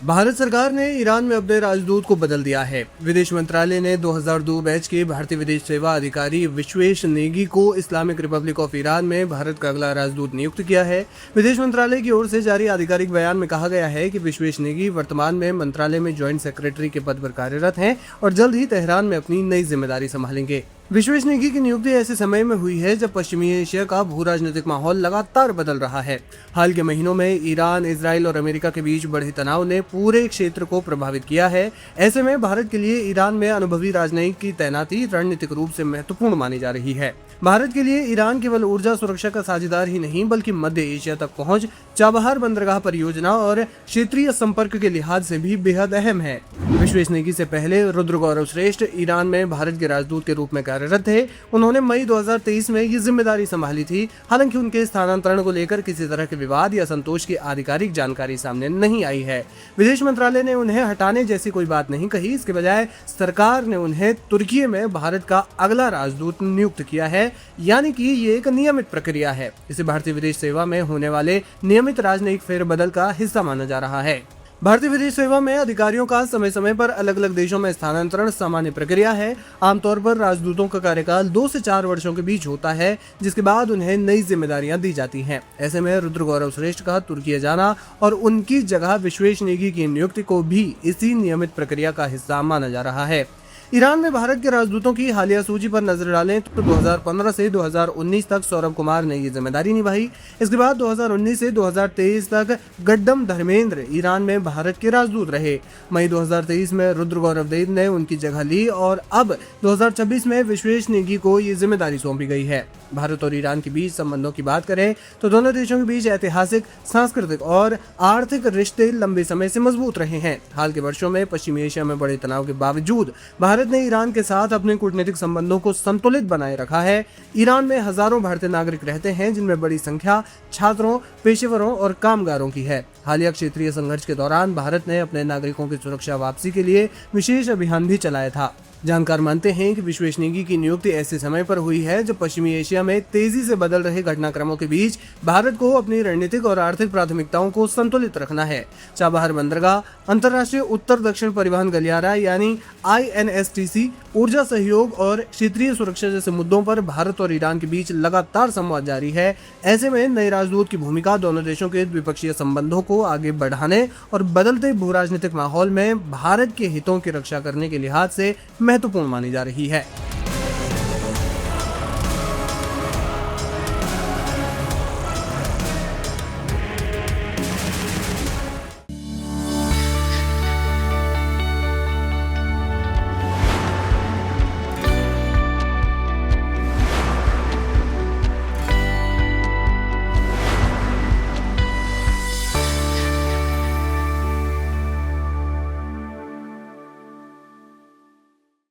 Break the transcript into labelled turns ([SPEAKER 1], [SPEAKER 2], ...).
[SPEAKER 1] भारत सरकार ने ईरान में अपने राजदूत को बदल दिया है। विदेश मंत्रालय ने 2002 बैच के भारतीय विदेश सेवा अधिकारी विश्वेश नेगी को इस्लामिक रिपब्लिक ऑफ ईरान में भारत का अगला राजदूत नियुक्त किया है। विदेश मंत्रालय की ओर से जारी आधिकारिक बयान में कहा गया है कि विश्वेश नेगी वर्तमान में मंत्रालय में ज्वाइंट सेक्रेटरी के पद पर कार्यरत हैं और जल्द ही तेहरान में अपनी नई जिम्मेदारी संभालेंगे। विश्वेश नेगी की नियुक्ति ऐसे समय में हुई है जब पश्चिमी एशिया का भू राजनीतिक माहौल लगातार बदल रहा है। हाल के महीनों में ईरान, इजराइल और अमेरिका के बीच बढ़े तनाव ने पूरे क्षेत्र को प्रभावित किया है। ऐसे में भारत के लिए ईरान में अनुभवी राजनयिक की तैनाती रणनीतिक रूप से महत्वपूर्ण मानी जा रही है। भारत के लिए ईरान केवल ऊर्जा सुरक्षा का साझेदार ही नहीं बल्कि मध्य एशिया तक पहुंच, चाबहार बंदरगाह परियोजना और क्षेत्रीय संपर्क के लिहाज से भी बेहद अहम है। विश्वेश नेगी से पहले रुद्र गौरव श्रेष्ठ ईरान में भारत के राजदूत के रूप में कार्यरत थे। उन्होंने मई 2023 में ये जिम्मेदारी संभाली थी। हालांकि उनके स्थानांतरण को लेकर किसी तरह के विवाद या संतोष की आधिकारिक जानकारी सामने नहीं आई है। विदेश मंत्रालय ने उन्हें हटाने जैसी कोई बात नहीं कही। इसके बजाय सरकार ने उन्हें तुर्की में भारत का अगला राजदूत नियुक्त किया है, यानी कि ये एक नियमित प्रक्रिया है। इसे भारतीय विदेश सेवा में होने वाले नियमित राजनयिक फेरबदल का हिस्सा माना जा रहा है। भारतीय विदेश सेवा में अधिकारियों का समय समय पर अलग अलग देशों में स्थानांतरण सामान्य प्रक्रिया है। आमतौर पर राजदूतों का कार्यकाल 2 से 4 वर्षों के बीच होता है, जिसके बाद उन्हें नई जिम्मेदारियां दी जाती हैं। ऐसे में रुद्र गौरव श्रेष्ठ का तुर्की जाना और उनकी जगह विश्वेश नेगी की नियुक्ति को भी इसी नियमित प्रक्रिया का हिस्सा माना जा रहा है। ईरान में भारत के राजदूतों की हालिया सूची पर नजर डालें तो 2015 से 2019 तक सौरभ कुमार ने ये जिम्मेदारी निभाई। इसके बाद 2019 से 2023 तक गड्डम धर्मेंद्र ईरान में भारत के राजदूत रहे। मई 2023 में रुद्र गौरव देव ने उनकी जगह ली और अब 2026 में विश्वेश नेगी को ये जिम्मेदारी सौंपी गई है। भारत और ईरान के बीच संबंधों की बात करें तो दोनों देशों के बीच ऐतिहासिक, सांस्कृतिक और आर्थिक रिश्ते लंबे समय से मजबूत रहे हैं। हाल के वर्षों में पश्चिमी एशिया में बड़े तनाव के बावजूद भारत ने ईरान के साथ अपने कूटनीतिक संबंधों को संतुलित बनाए रखा है। ईरान में हजारों भारतीय नागरिक रहते हैं, जिनमें बड़ी संख्या छात्रों, पेशेवरों और कामगारों की है। हालिया क्षेत्रीय संघर्ष के दौरान भारत ने अपने नागरिकों की सुरक्षा वापसी के लिए विशेष अभियान भी चलाया था। जानकार मानते हैं कि विश्वेश नेगी की नियुक्ति ऐसे समय पर हुई है जब पश्चिमी एशिया में तेजी से बदल रहे घटनाक्रमों के बीच भारत को अपनी रणनीतिक और आर्थिक प्राथमिकताओं को संतुलित रखना है। चाबहार बंदरगाह, अंतर्राष्ट्रीय उत्तर दक्षिण परिवहन गलियारा यानी INSTC, ऊर्जा सहयोग और क्षेत्रीय सुरक्षा जैसे मुद्दों पर भारत और ईरान के बीच लगातार संवाद जारी है। ऐसे में नए राजदूत की भूमिका दोनों देशों के द्विपक्षीय संबंधों को आगे बढ़ाने और बदलते भू राजनीतिक माहौल में भारत के हितों की रक्षा करने के लिहाज से महत्वपूर्ण मानी जा रही है।